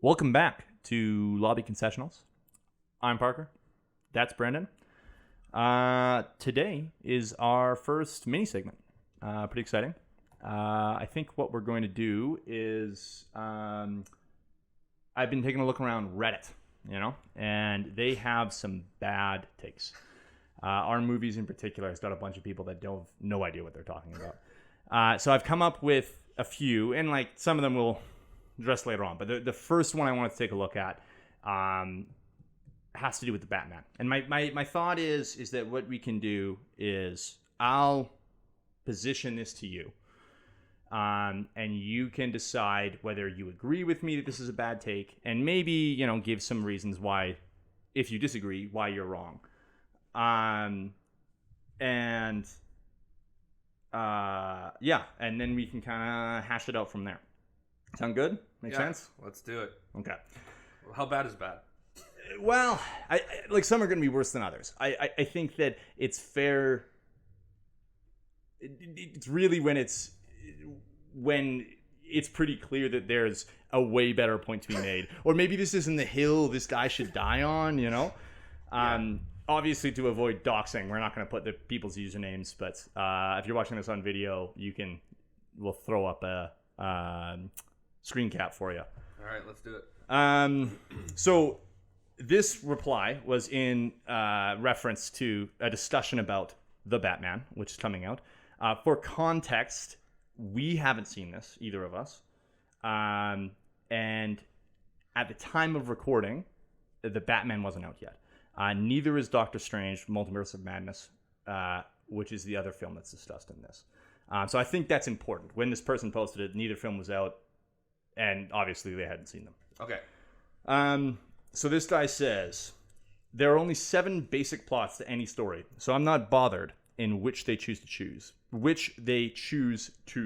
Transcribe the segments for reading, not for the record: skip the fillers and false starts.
Welcome back to Lobby Concessionals. I'm Parker. That's Brendon. Today is our first mini segment. Pretty exciting. I think what we're going to do is I've been taking a look around Reddit, and they have some bad takes. Our movies in particular has got a bunch of people that don't have no idea what they're talking about. So I've come up with a few, and like some of them we'll address later on. But the first one I want to take a look at has to do with the Batman. And my thought is that what we can do is I'll position this to you. And you can decide whether you agree with me that this is a bad take, and maybe, give some reasons why, if you disagree, why you're wrong. And then we can kind of hash it out from there. Sound good? Make sense? Let's do it. Okay. How bad is bad? Well, I like some are going to be worse than others. I think that it's fair. It's really when it's pretty clear that there's a way better point to be made, or maybe this isn't the hill this guy should die on. Obviously, to avoid doxing, we're not going to put the people's usernames. But if you're watching this on video, we'll throw up a screen cap for you. All right, let's do it. So this reply was in reference to a discussion about The Batman, which is coming out. For context, we haven't seen this, either of us. And at the time of recording, The Batman wasn't out yet. Neither is Doctor Strange, Multiverse of Madness, which is the other film that's discussed in this. So I think that's important. When this person posted it, neither film was out, and obviously they hadn't seen them. Okay. So this guy says, there are only 7 basic plots to any story, so I'm not bothered in which they choose to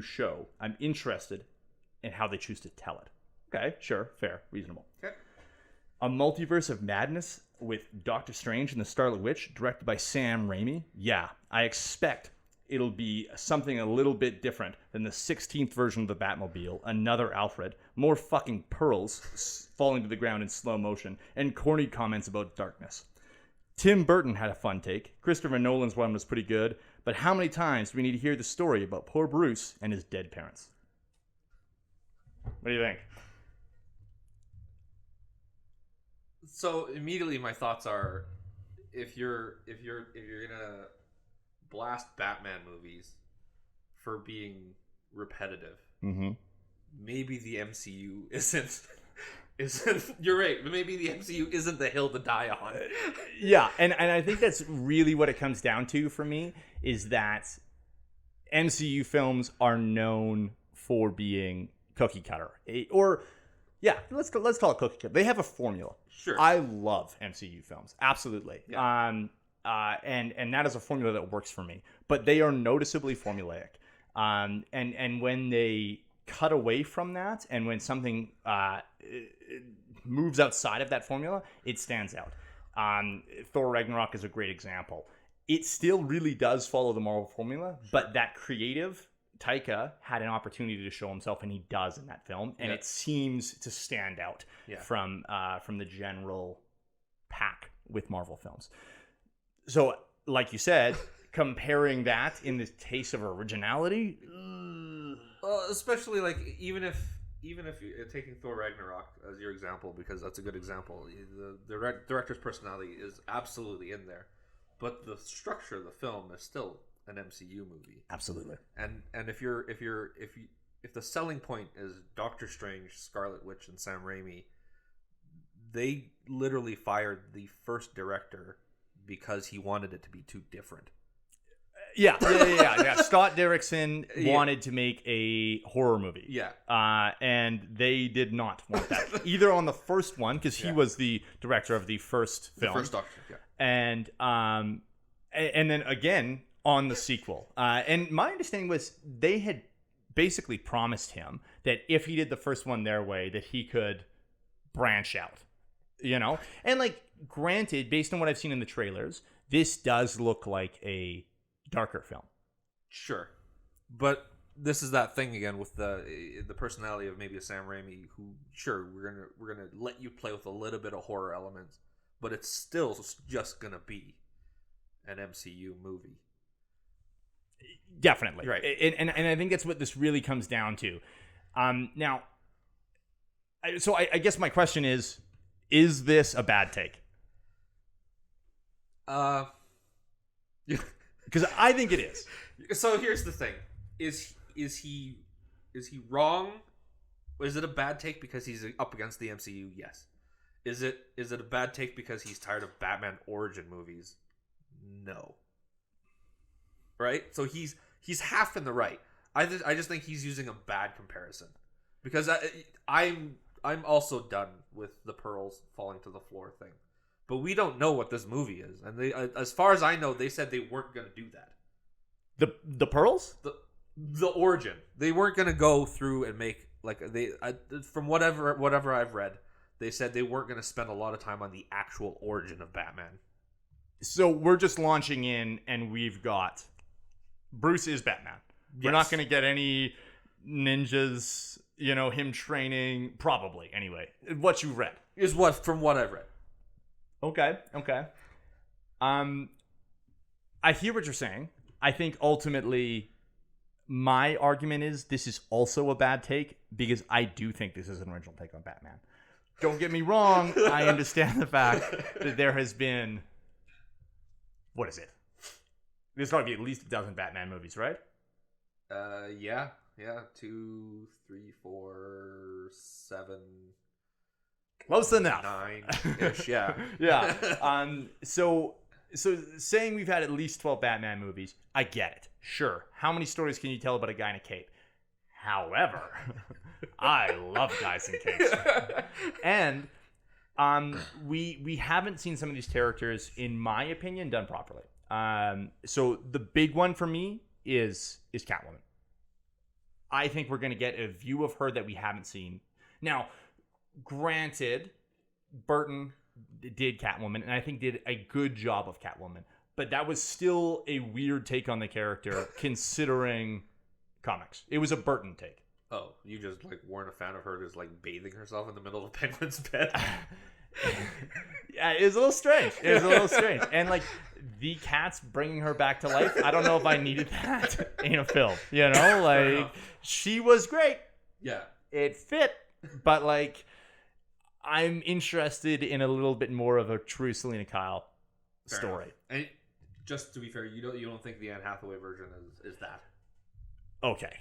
show. I'm interested in how they choose to tell it. Okay, sure, fair, reasonable. Okay. A Multiverse of Madness with Doctor Strange and the Scarlet Witch, directed by Sam Raimi. Yeah, I expect it'll be something a little bit different than the 16th version of the Batmobile, another Alfred, more fucking pearls falling to the ground in slow motion, and corny comments about darkness. Tim Burton had a fun take. Christopher Nolan's one was pretty good, but how many times do we need to hear the story about poor Bruce and his dead parents? What do you think? So immediately my thoughts are, if you're gonna blast Batman movies for being repetitive, maybe the MCU isn't. You're right. Maybe the MCU isn't the hill to die on. Yeah, and I think that's really what it comes down to for me, is that MCU films are known for being cookie cutter, let's call it cookie cutter. They have a formula. Sure. I love MCU films, absolutely. Yeah. And that is a formula that works for me. But they are noticeably formulaic. And when they cut away from that, and when something moves outside of that formula, it stands out. Thor Ragnarok is a great example. It still really does follow the Marvel formula, but that creative Taika had an opportunity to show himself, and he does in that film, and it seems to stand out from the general pack with Marvel films. So, like you said, comparing that in the taste of originality, especially like even if you're taking Thor Ragnarok as your example, because that's a good example, the director's personality is absolutely in there, but the structure of the film is still an MCU movie. Absolutely. And if the selling point is Doctor Strange, Scarlet Witch, and Sam Raimi, they literally fired the first director because he wanted it to be too different. Yeah. Scott Derrickson wanted to make a horror movie. Yeah. And they did not want that. Either on the first one, because he was the director of the first film. The first Doctor, And then again on the sequel. And my understanding was they had basically promised him that if he did the first one their way, that he could branch out. And like, granted, based on what I've seen in the trailers, this does look like a darker film. Sure. But this is that thing again with the personality of maybe a Sam Raimi, who sure we're gonna let you play with a little bit of horror elements, but it's still just gonna be an MCU movie. Definitely, right. And I think that's what this really comes down to. Now, so I guess my question is this a bad take? Because I think it is. So here's the thing: is he wrong? Is it a bad take because he's up against the MCU? Yes. Is it a bad take because he's tired of Batman origin movies? No. Right? So he's half in the right. I just think he's using a bad comparison because I'm also done with the pearls falling to the floor thing. But we don't know what this movie is, and they, as far as I know, they said they weren't going to do that. The pearls? The origin. They weren't going to go through and make from whatever I've read, they said they weren't going to spend a lot of time on the actual origin of Batman. So we're just launching in, and we've got Bruce is Batman. Yes. We're not going to get any ninjas, him training, probably, anyway. What you read. Is from what I've read. Okay. I hear what you're saying. I think ultimately my argument is this is also a bad take because I do think this is an original take on Batman. Don't get me wrong. I understand the fact that there has been, what is it? There's got to be at least a dozen Batman movies, right? Yeah. 2, 3, 4, 7. Close enough. 9-ish, yeah. Yeah. So saying we've had at least 12 Batman movies, I get it. Sure. How many stories can you tell about a guy in a cape? However, I love guys in capes. And we haven't seen some of these characters, in my opinion, done properly. So the big one for me is Catwoman. I think we're going to get a view of her that we haven't seen. Now, granted, Burton did Catwoman, and I think did a good job of Catwoman. But that was still a weird take on the character, considering comics. It was a Burton take. Oh, you just weren't a fan of her just bathing herself in the middle of Penguin's bed? Yeah, it was a little strange. And the cats bringing her back to life, I don't know if I needed that in a film. She was great. Yeah. It fit, but I'm interested in a little bit more of a true Selena Kyle story. And just to be fair, you don't think the Anne Hathaway version is that? Okay.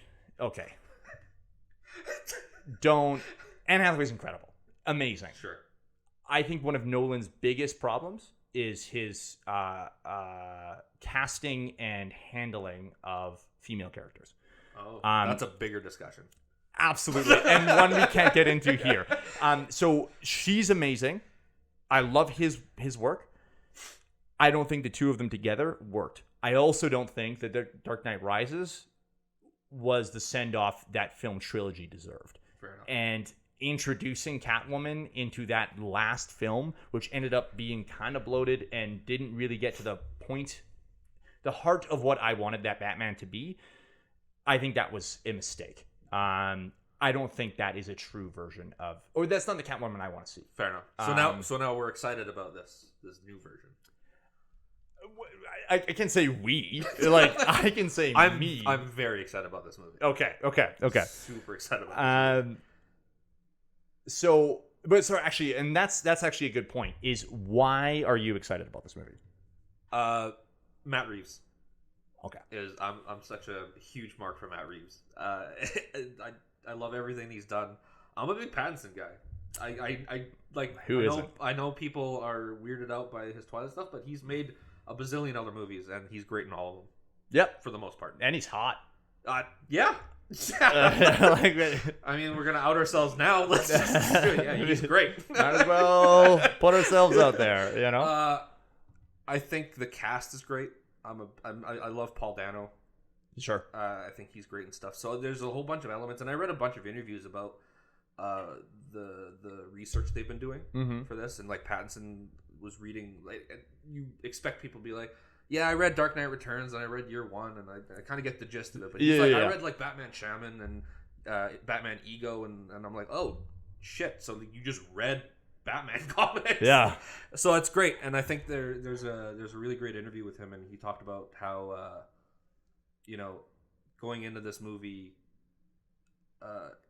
Anne Hathaway's incredible. Amazing. Sure. I think one of Nolan's biggest problems is his casting and handling of female characters. Oh, that's a bigger discussion. Absolutely. And one we can't get into here. So she's amazing. I love his work. I don't think the two of them together worked. I also don't think that Dark Knight Rises was the send-off that film trilogy deserved. Fair enough. And introducing Catwoman into that last film, which ended up being kind of bloated and didn't really get to the point, the heart of what I wanted that Batman to be, I think that was a mistake. I don't think that is a true version of, or that's not the Catwoman I want to see. Fair enough. So now we're excited about this new version. I can say we. I can say me. I'm very excited about this movie. Okay. Super excited about this movie. So actually, and that's actually a good point, is why are you excited about this movie? Matt Reeves. Okay. I'm such a huge mark for Matt Reeves. I love everything he's done. I'm a big Pattinson guy. I know people are weirded out by his Twilight stuff, but he's made a bazillion other movies, and he's great in all of them. Yep. For the most part. And he's hot. Yeah. I mean, we're gonna out ourselves now. Let's just do it. Yeah, he's great. Might as well put ourselves out there, I think the cast is great. I love Paul Dano. Sure. I think he's great and stuff. So there's a whole bunch of elements, and I read a bunch of interviews about the research they've been doing for this, and Pattinson was reading. You expect people to be like, yeah, I read Dark Knight Returns and I read Year One, and I kind of get the gist of it. But he's like, I read like Batman Shaman and Batman Ego, and I'm like, oh shit! So you just read Batman comics? Yeah. So it's great, and I think there's a really great interview with him, and he talked about how going into this movie,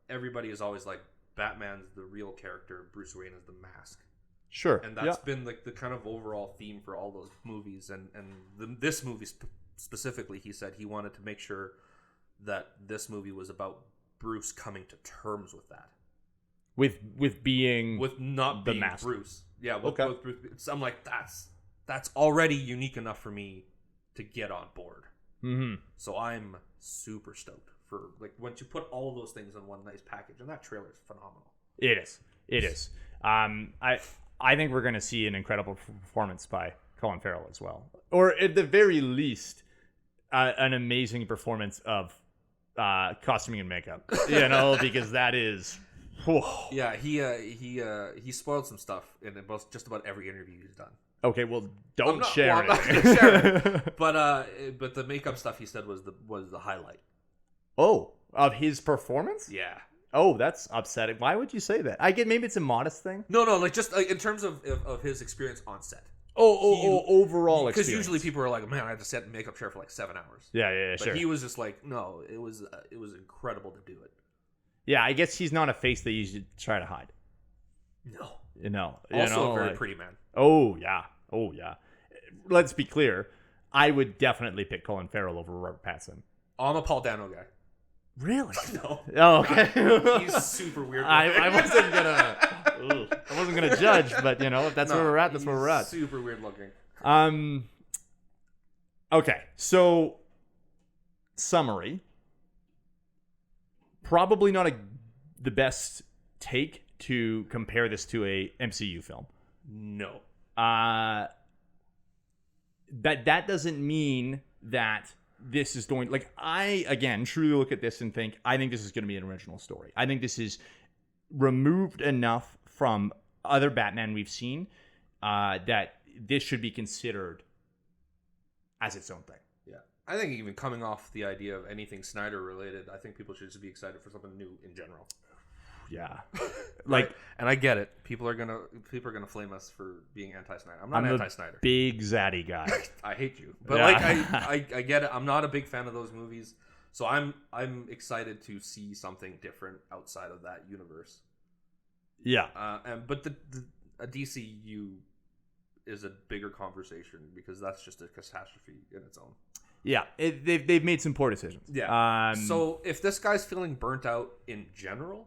everybody is always like, Batman's the real character, Bruce Wayne is the mask. Sure. And that's been like the kind of overall theme for all those movies, and this movie specifically, he said he wanted to make sure that this movie was about Bruce coming to terms with that, with not being mask. Bruce. Yeah, with Bruce. So I'm like, that's already unique enough for me to get on board. Mm-hmm. So I'm super stoked for, like, once you put all of those things in one nice package, and that trailer is phenomenal. It is. I think we're going to see an incredible performance by Colin Farrell as well. Or at the very least, an amazing performance of costuming and makeup. Because that is... Whew. Yeah, he spoiled some stuff in just about every interview he's done. Okay, well, don't share it. I'm not going to share it. But the makeup stuff he said was the highlight. Oh, of his performance? Yeah. Oh, that's upsetting. Why would you say that? I get maybe it's a modest thing. No, like just like in terms of his experience on set. Overall experience. Because usually people are like, man, I had to sit in makeup chair for like 7 hours. Yeah, but sure. He was just like, no, it was incredible to do it. Yeah, I guess he's not a face that you should try to hide. No. Also a very pretty man. Oh yeah. Let's be clear. I would definitely pick Colin Farrell over Robert Pattinson. I'm a Paul Dano guy. Really? No. Oh, okay. He's super weird. I wasn't gonna judge, but if that's where we're at, that's where we're at. Super weird looking. Okay, so summary. Probably not the best take to compare this to a MCU film. No. That doesn't mean that this is going, like, I again truly look at this and think, I think this is going to be an original story. I think this is removed enough from other Batman we've seen that this should be considered as its own thing. Yeah, I think even coming off the idea of anything Snyder related, I think people should just be excited for something new in general. Yeah, like, and I get it. People are gonna flame us for being anti-Snyder. I'm not anti-Snyder. Big zaddy guy. I hate you, but I get it. I'm not a big fan of those movies, so I'm excited to see something different outside of that universe. Yeah. But a DCU is a bigger conversation because that's just a catastrophe in its own. Yeah, they've made some poor decisions. Yeah. So if this guy's feeling burnt out in general.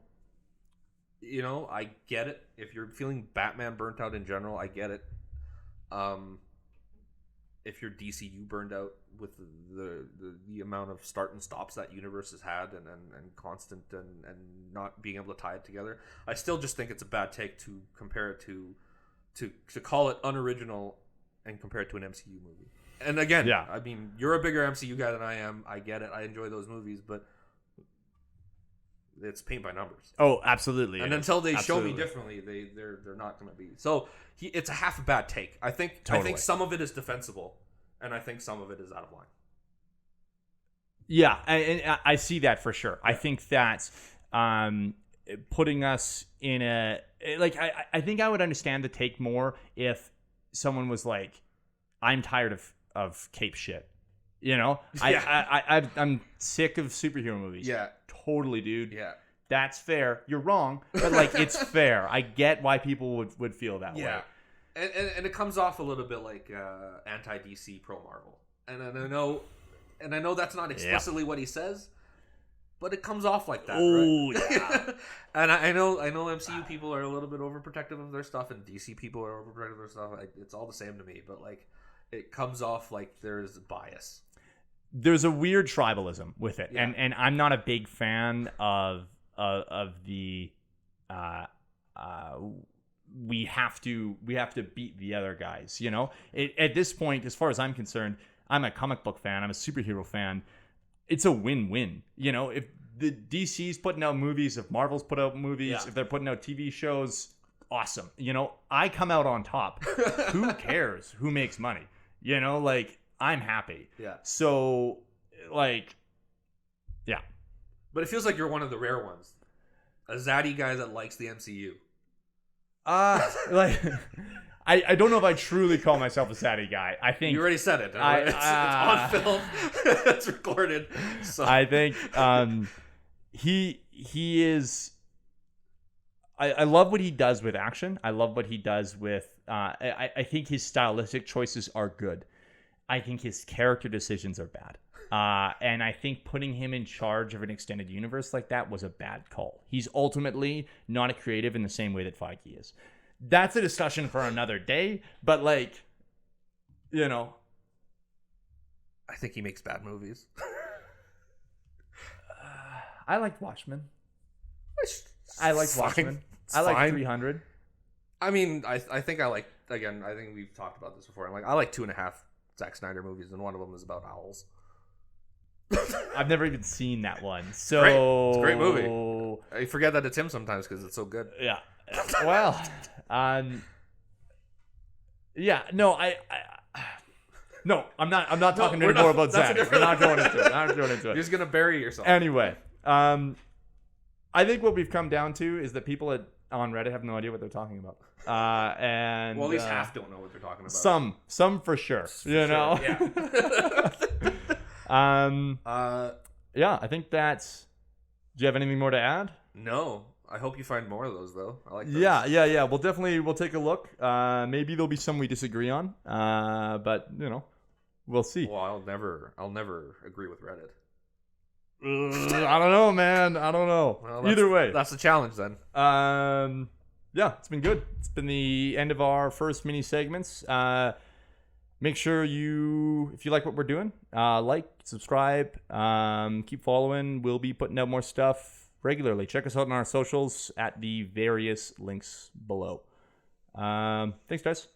I get it. If you're feeling Batman burnt out in general, I get it. If you're DCU burned out with the amount of start and stops that universe has had and constant and not being able to tie it together, I still just think it's a bad take to compare it to call it unoriginal and compare it to an MCU movie. And again, I mean, you're a bigger MCU guy than I am. I get it. I enjoy those movies, but it's paint by numbers. Oh, absolutely. And until they show me differently, they're not going to be. So it's a half a bad take. I think some of it is defensible, and I think some of it is out of line. Yeah, and I see that for sure. I think that putting us in a I think I would understand the take more if someone was like, I'm tired of cape shit. I'm sick of superhero movies. Yeah. Totally, dude. Yeah. That's fair. You're wrong, but it's fair. I get why people would feel that way. And it comes off a little bit like anti-DC pro Marvel. And I know that's not explicitly what he says, but it comes off like that, right? Yeah. And I know MCU people are a little bit overprotective of their stuff, and DC people are overprotective of their stuff. It's all the same to me, but it comes off like there's bias. There's a weird tribalism with it, and I'm not a big fan of the we have to beat the other guys. At this point, as far as I'm concerned, I'm a comic book fan. I'm a superhero fan. It's a win-win. If the DC's putting out movies, if Marvel's put out movies, if they're putting out TV shows, awesome. I come out on top. Who cares who makes money? I'm happy. Yeah. So, like, yeah. But it feels like you're one of the rare ones. A zaddy guy that likes the MCU. Like, I don't know if I truly call myself a saddy guy. I think You already said it. It's on film. It's recorded. So. I think he is. I love what he does with action. I love what he does with. I think his stylistic choices are good. I think his character decisions are bad. And I think putting him in charge of an extended universe like that was a bad call. He's ultimately not a creative in the same way that Feige is. That's a discussion for another day. But like, you know, I think he makes bad movies. I liked Watchmen. I like Watchmen. I like 300. I mean, I think I like, again, I think we've talked about this before. I like 2.5 Zack Snyder movies, and one of them is about owls. I've never even seen that one. So It's a great movie. I forget that it's him sometimes because it's so good. Yeah. Well, yeah. No, no, I'm not talking anymore about Zack. We're not going into it. You're just gonna bury yourself. Anyway, I think what we've come down to is that people on Reddit have no idea what they're talking about. And well, at least half don't know what they're talking about. Some for sure. You know. Yeah. Yeah. I think that's. Do you have anything more to add? No. I hope you find more of those though. I like those. Yeah. We'll take a look. Maybe there'll be some we disagree on. But you know, we'll see. Well, I'll never agree with Reddit. I don't know, man. I don't know. Well, Either way, that's the challenge then. Yeah, it's been good. It's been the end of our first mini segments. Make sure if you like what we're doing, like, subscribe, keep following. We'll be putting out more stuff regularly. Check us out on our socials at the various links below. Thanks, guys.